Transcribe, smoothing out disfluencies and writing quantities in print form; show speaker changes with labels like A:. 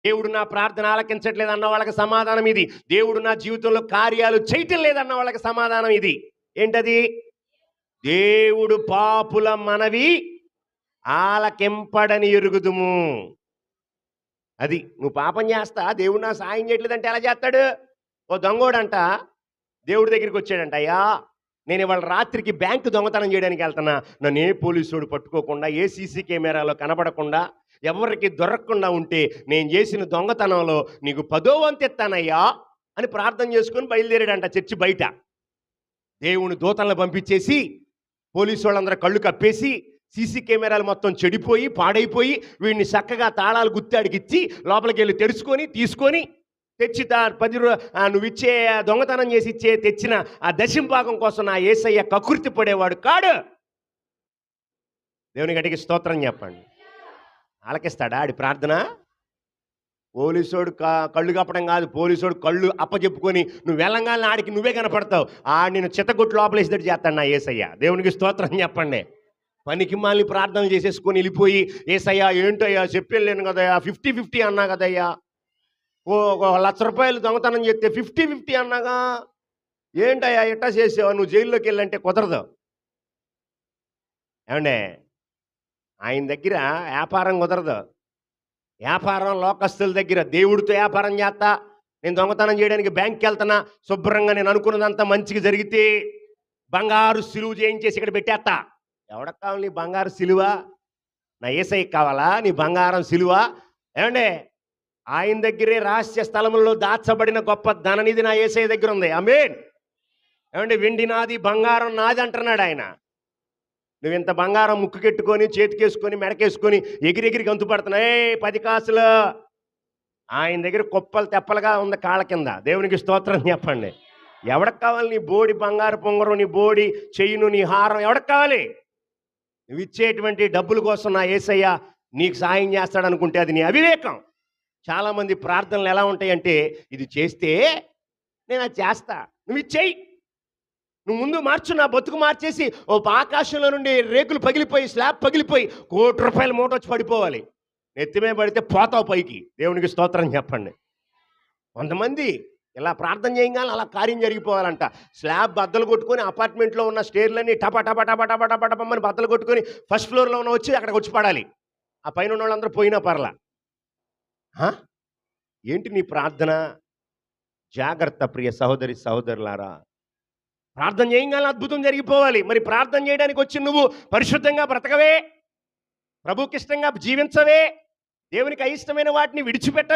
A: దేవుడు నా ప్రార్థన ఆలకించట్లేదు అన్న వాళ్ళకి సమాధానం ఇది. దేవుడు నా జీవితంలో కార్యాలు చేయటం లేదన్న వాళ్ళకి సమాధానం ఇది. ఏంటది? దేవుడు పాపుల మనవి ఆలకింపడని ఎరుగుదుము. అది నువ్వు పాపం చేస్తా, దేవుడు నా సాయం చేయట్లేదంటే ఎలా చేస్తాడు? ఓ దొంగోడంట దేవుడి దగ్గరికి వచ్చాడంట, అయ్యా నేను ఇవాళ రాత్రికి బ్యాంకు దొంగతనం చేయడానికి వెళ్తున్నా, నన్ను ఏ పోలీసుడు పట్టుకోకుండా, ఏ సీసీ కెమెరాలో కనబడకుండా, ఎవరికి దొరకకుండా ఉంటే నేను చేసిన దొంగతనంలో నీకు 10వ వంతు ఇస్తానయ్యా అని ప్రార్థన చేసుకుని బయలుదేరాడంట చర్చి బయట. దేవుని దూతలను పంపించేసి పోలీసు వాళ్ళందరూ కళ్ళు కప్పేసి సీసీ కెమెరాలు మొత్తం చెడిపోయి పాడైపోయి వీడిని చక్కగా తాళాలు గుత్తాడికి ఇచ్చి లోపలికి వెళ్ళి తెరుచుకొని తీసుకొని తెచ్చి నువ్వు ఇచ్చే దొంగతనం చేసి తెచ్చిన ఆ దశంభాగం కోసం నా యేసయ్య కకృతి పడేవాడు కాడు. దేవుని గట్టికి స్తోత్రం చెప్పండి. ఆలకిస్తాడా ఆడి ప్రార్థన? పోలీసోడు కళ్ళు కప్పడం కాదు, పోలీసోడు కళ్ళు అప్పచెప్పుకొని నువ్వు వెళ్ళంగానే ఆడికి నువ్వే కనపడతావు. నేను చిత్తగొట్టు లోపలేసినట్టు చేస్తాడు నా యేసయ్య. దేవునికి స్తోత్రం చెప్పండి. పనికి మాలిని ప్రార్థనలు చేసేసుకొని వెళ్ళిపోయి, యేసయ్యా ఏంటయ్యా చెప్పలేను కదయ్యా, 50-50 అన్నా కదయ్యా, ఒక ₹1,00,000 దొంగతనం చేస్తే 50-50 అన్నాగా, ఏంటయ్యా ఎట్టా చేసావు, నువ్వు జైల్లోకి వెళ్ళంటే కుదరదు. ఏమండే, ఆయన దగ్గర వ్యాపారం కుదరదు. వ్యాపారం లోకస్తుల దగ్గర. దేవుడితో వ్యాపారం చేస్తా, నేను దొంగతనం చేయడానికి బ్యాంక్కి వెళ్తున్నా, శుభ్రంగా నేను అనుకున్నదంతా మంచిగా జరిగితే బంగారు సిలువ చేయించేసి ఇక్కడ పెట్టేస్తా. ఎవడకు కావాలి నీ బంగారు సిలువ? నా యేసయ్యకి కావాలా నీ బంగారం సిలువ? ఏమండే, ఆయన దగ్గరే రహస్య స్థలములలో దాచబడిన గొప్ప ధననిధి నా యేసయ్య దగ్గర ఉంది. ఆమేన్. ఏమంటే, వెండి నాది బంగారం నాది అంటున్నాడు ఆయన. నువ్వు ఇంత బంగారం ముక్కుకెట్టుకొని చేతికేసుకొని మెడకేసుకొని ఎగిరెగిరి గంతు పడుతున్నాయి 10 కాసులు. ఆయన దగ్గర కుప్పలు తెప్పలుగా ఉంది కాళ్ళ కింద. దేవునికి స్తోత్రం చెప్పండి. ఎవడకు కావాలి నీ బోడి బంగారు పొంగరం, నీ బోడి చెయ్యిను, నీ హారం? ఎవడకు కావాలి? నువ్వు ఇచ్చేటువంటి డబ్బుల కోసం నా యేసయ్య నీకు సాయం చేస్తాడు అనుకుంటే అది నీ అవివేకం. చాలామంది ప్రార్థనలు ఎలా ఉంటాయంటే, ఇది చేస్తే నేను అది చేస్తా, నువ్వు ఇచ్చేయి, నువ్వు ముందు మార్చు, నా బతుకు మార్చేసి ఓ ఆకాశంలో నుండి రేకులు పగిలిపోయి స్లాబ్ పగిలిపోయి ₹1,00,00,000 మూట వచ్చి పడిపోవాలి, నెత్తిమే పడితే పోతావు పైకి. దేవునికి స్తోత్రం చెప్పండి. కొంతమంది ఇలా ప్రార్థన చేయగానే అలా కార్యం జరిగిపోవాలంట. స్లాబ్ బద్దలు కొట్టుకొని అపార్ట్మెంట్లో ఉన్న స్టేర్లన్నీ టప టప టప టప టప టపమని బద్దలు కొట్టుకొని ఫస్ట్ ఫ్లోర్లో ఉన్న వచ్చి అక్కడికి వచ్చి పడాలి. ఆ పైన ఉన్న వాళ్ళందరూ పోయినా పర్లా. ఏంటి నీ ప్రార్థన? జాగ్రత్త ప్రియ సహోదరి సహోదరులారా. ప్రార్థన చేయగానే అద్భుతం జరిగిపోవాలి. మరి ప్రార్థన చేయడానికి వచ్చి నువ్వు పరిశుద్ధంగా బ్రతకవే, ప్రభుకి ఇష్టంగా జీవించవే, దేవునికి అయిష్టమైన వాటిని విడిచిపెట్టవే.